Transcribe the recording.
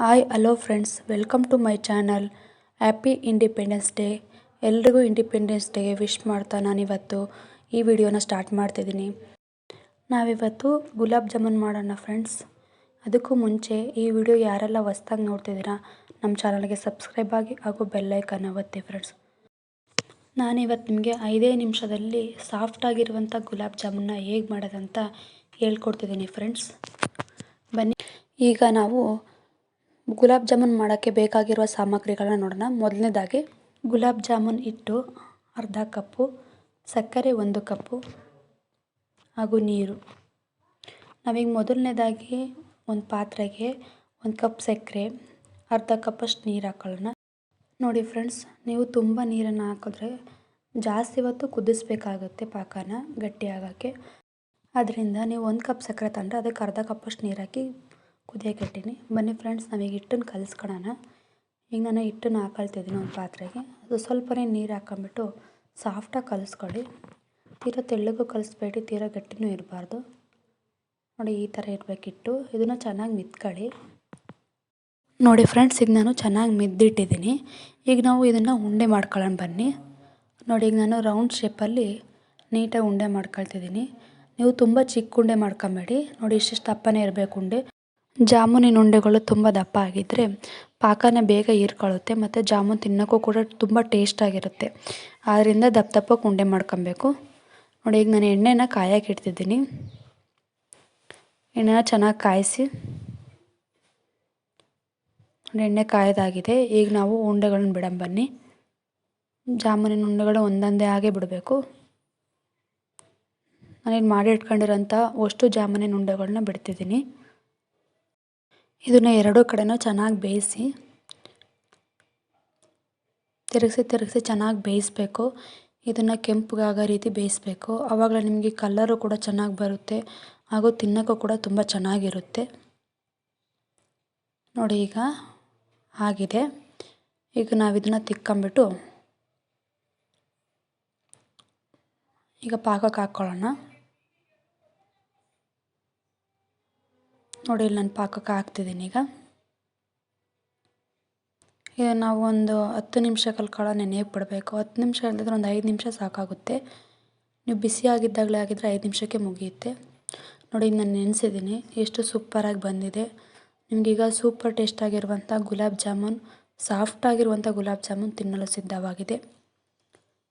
Hi hello friends, welcome to my channel. Happy independence day. ಎಲ್ರಿಗೂ independence day wish ಮಾಡ್ತಾ ನಾನಿವತ್ತು ಈ ವಿಡಿಯೋನ ಸ್ಟಾರ್ಟ್ ಮಾಡ್ತಿದ್ದೀನಿ. ನಾವಿವತ್ತು ಗುಲಾಬ್ ಜಾಮೂನ್ ಮಾಡೋಣ ಫ್ರೆಂಡ್ಸ್. ಅದಕ್ಕೂ ಮುಂಚೆ ಈ ವಿಡಿಯೋ ಯಾರೆಲ್ಲ ಹೊಸ್ದಾಗಿ ನೋಡ್ತಿದ್ದೀರಾ ನಮ್ಮ ಚಾನಲ್ಗೆ ಸಬ್ಸ್ಕ್ರೈಬ್ ಆಗಿ ಹಾಗೂ ಬೆಲ್ಲೈಕನ್ ಒತ್ತಿ ಫ್ರೆಂಡ್ಸ್. ನಾನಿವತ್ತು ನಿಮಗೆ 5 ನಿಮಿಷದಲ್ಲಿ ಸಾಫ್ಟಾಗಿರುವಂಥ ಗುಲಾಬ್ ಜಾಮೂನ್ನ ಹೇಗೆ ಮಾಡೋದಂತ ಹೇಳ್ಕೊಡ್ತಿದ್ದೀನಿ ಫ್ರೆಂಡ್ಸ್. ಬನ್ನಿ, ಈಗ ನಾವು ಗುಲಾಬ್ ಜಾಮೂನ್ ಮಾಡೋಕ್ಕೆ ಬೇಕಾಗಿರುವ ಸಾಮಗ್ರಿಗಳನ್ನ ನೋಡೋಣ. ಮೊದಲನೇದಾಗಿ ಗುಲಾಬ್ ಜಾಮೂನ್ ಹಿಟ್ಟು ಅರ್ಧ ಕಪ್ಪು, ಸಕ್ಕರೆ 1 ಕಪ್ಪು ಹಾಗೂ ನೀರು. ನಾವೀಗ ಮೊದಲನೇದಾಗಿ ಒಂದು ಪಾತ್ರೆಗೆ 1 ಕಪ್ ಸಕ್ಕರೆ, ಅರ್ಧ ಕಪ್ಪಷ್ಟು ನೀರು ಹಾಕೊಳ್ಳೋಣ. ನೋಡಿ ಫ್ರೆಂಡ್ಸ್, ನೀವು ತುಂಬ ನೀರನ್ನು ಹಾಕಿದ್ರೆ ಜಾಸ್ತಿ ಹೊತ್ತು ಕುದಿಸ್ಬೇಕಾಗುತ್ತೆ ಪಾಕನ ಗಟ್ಟಿ ಆಗೋಕ್ಕೆ. ಅದರಿಂದ ನೀವು 1 ಕಪ್ ಸಕ್ಕರೆ ತಗೊಂಡ್ರೆ ಅದಕ್ಕೆ ಅರ್ಧ ಕಪ್ಪಷ್ಟು ನೀರು ಹಾಕಿ ಕುದಿಯೋಕೆ ಇಟ್ಟಿನಿ. ಬನ್ನಿ ಫ್ರೆಂಡ್ಸ್, ನಾವೀಗ ಹಿಟ್ಟನ್ನು ಕಲಿಸ್ಕೊಳ್ಳೋಣ. ಈಗ ನಾನು ಹಿಟ್ಟನ್ನು ಹಾಕೊಳ್ತಿದ್ದೀನಿ ಒಂದು ಪಾತ್ರೆಗೆ. ಅದು ಸ್ವಲ್ಪನೇ ನೀರು ಹಾಕೊಂಬಿಟ್ಟು ಸಾಫ್ಟಾಗಿ ಕಲಿಸ್ಕೊಳ್ಳಿ. ತೀರಾ ತೆಳ್ಳಗೂ ಕಲಿಸ್ಬೇಡಿ, ತೀರಾ ಗಟ್ಟಿನೂ ಇರಬಾರ್ದು. ನೋಡಿ, ಈ ಥರ ಇರಬೇಕು ಹಿಟ್ಟು. ಇದನ್ನು ಚೆನ್ನಾಗಿ ಮಿದ್ಕೊಳ್ಳಿ. ನೋಡಿ ಫ್ರೆಂಡ್ಸ್, ಈಗ ನಾನು ಚೆನ್ನಾಗಿ ಮಿದ್ದಿಟ್ಟಿದ್ದೀನಿ. ಈಗ ನಾವು ಇದನ್ನು ಉಂಡೆ ಮಾಡ್ಕೊಳ್ಳೋಣ ಬನ್ನಿ. ನೋಡಿ, ಈಗ ನಾನು ರೌಂಡ್ ಶೇಪಲ್ಲಿ ನೀಟಾಗಿ ಉಂಡೆ ಮಾಡ್ಕೊಳ್ತಿದ್ದೀನಿ. ನೀವು ತುಂಬ ಚಿಕ್ಕ ಉಂಡೆ ಮಾಡ್ಕೊಬೇಡಿ. ನೋಡಿ, ಇಷ್ಟಿಷ್ಟು ದಪ್ಪನೇ ಇರಬೇಕು ಉಂಡೆ. ಜಾಮೂನಿನ ಉಂಡೆಗಳು ತುಂಬ ದಪ್ಪ ಆಗಿದ್ದರೆ ಪಾಕನ ಬೇಗ ಹೀರ್ಕೊಳ್ಳುತ್ತೆ ಮತ್ತು ಜಾಮೂನ್ ತಿನ್ನೋಕ್ಕೂ ಕೂಡ ತುಂಬ ಟೇಸ್ಟಾಗಿರುತ್ತೆ. ಆದ್ದರಿಂದ ದಪ್ಪಕ್ಕೆ ಉಂಡೆ ಮಾಡ್ಕೊಬೇಕು. ನೋಡಿ, ಈಗ ನಾನು ಎಣ್ಣೆನ ಕಾಯಕ್ಕೆ ಇಡ್ತಿದ್ದೀನಿ. ಎಣ್ಣೆನ ಚೆನ್ನಾಗಿ ಕಾಯಿಸಿ. ಎಣ್ಣೆ ಕಾಯ್ದಾಗಿದೆ. ಈಗ ನಾವು ಉಂಡೆಗಳನ್ನ ಬಿಡೋಣ ಬನ್ನಿ. ಜಾಮೂನಿನ ಉಂಡೆಗಳು ಒಂದೊಂದೇ ಆಗೇ ಬಿಡಬೇಕು. ನಾನೇನು ಮಾಡಿ ಇಟ್ಕೊಂಡಿರೋಂಥ ಅಷ್ಟು ಜಾಮೂನಿನ ಉಂಡೆಗಳನ್ನ ಬಿಡ್ತಿದ್ದೀನಿ. ಇದನ್ನು ಎರಡೂ ಕಡೆನೂ ಚೆನ್ನಾಗಿ ಬೇಯಿಸಿ, ತಿರುಗಿಸಿ ಚೆನ್ನಾಗಿ ಬೇಯಿಸಬೇಕು. ಇದನ್ನು ಕೆಂಪಗಾಗೋ ರೀತಿ ಬೇಯಿಸಬೇಕು. ಆವಾಗಲೇ ನಿಮಗೆ ಕಲರು ಕೂಡ ಚೆನ್ನಾಗಿ ಬರುತ್ತೆ ಹಾಗೂ ತಿನ್ನೋಕ್ಕೂ ಕೂಡ ತುಂಬ ಚೆನ್ನಾಗಿರುತ್ತೆ. ನೋಡಿ, ಈಗ ಆಗಿದೆ. ಈಗ ನಾವು ಇದನ್ನು ತಿಕ್ಕೊಂಬಿಟ್ಟು ಈಗ ಪಾಕಕ್ಕೆ ಹಾಕ್ಕೊಳ್ಳೋಣ. ನೋಡಿ, ಇಲ್ಲಿ ನಾನು ಪಾಕಕ್ಕೆ ಹಾಕ್ತಿದ್ದೀನಿ. ಈಗ ನಾವು ಒಂದು 10 ನಿಮಿಷ ಕಾಲ ನೆನೆಯಕ್ಕೆ ಬಿಡಬೇಕು. 10 ನಿಮಿಷ ಇಲ್ಲದಿದ್ರೆ ಒಂದು 5 ನಿಮಿಷ ಸಾಕಾಗುತ್ತೆ. ನೀವು ಬಿಸಿಯಾಗಿದ್ದಾಗಲೇ ಆಗಿದ್ದರೆ 5 ನಿಮಿಷಕ್ಕೆ ಮುಗಿಯುತ್ತೆ. ನೋಡಿ, ಈಗ ನಾನು ನೆನೆಸಿದ್ದೀನಿ. ಎಷ್ಟು ಸೂಪರಾಗಿ ಬಂದಿದೆ. ನಿಮಗೀಗ ಸೂಪರ್ ಟೇಸ್ಟಾಗಿರುವಂಥ ಗುಲಾಬ್ ಜಾಮೂನ್, ಸಾಫ್ಟಾಗಿರುವಂಥ ಗುಲಾಬ್ ಜಾಮೂನ್ ತಿನ್ನಲು ಸಿದ್ಧವಾಗಿದೆ.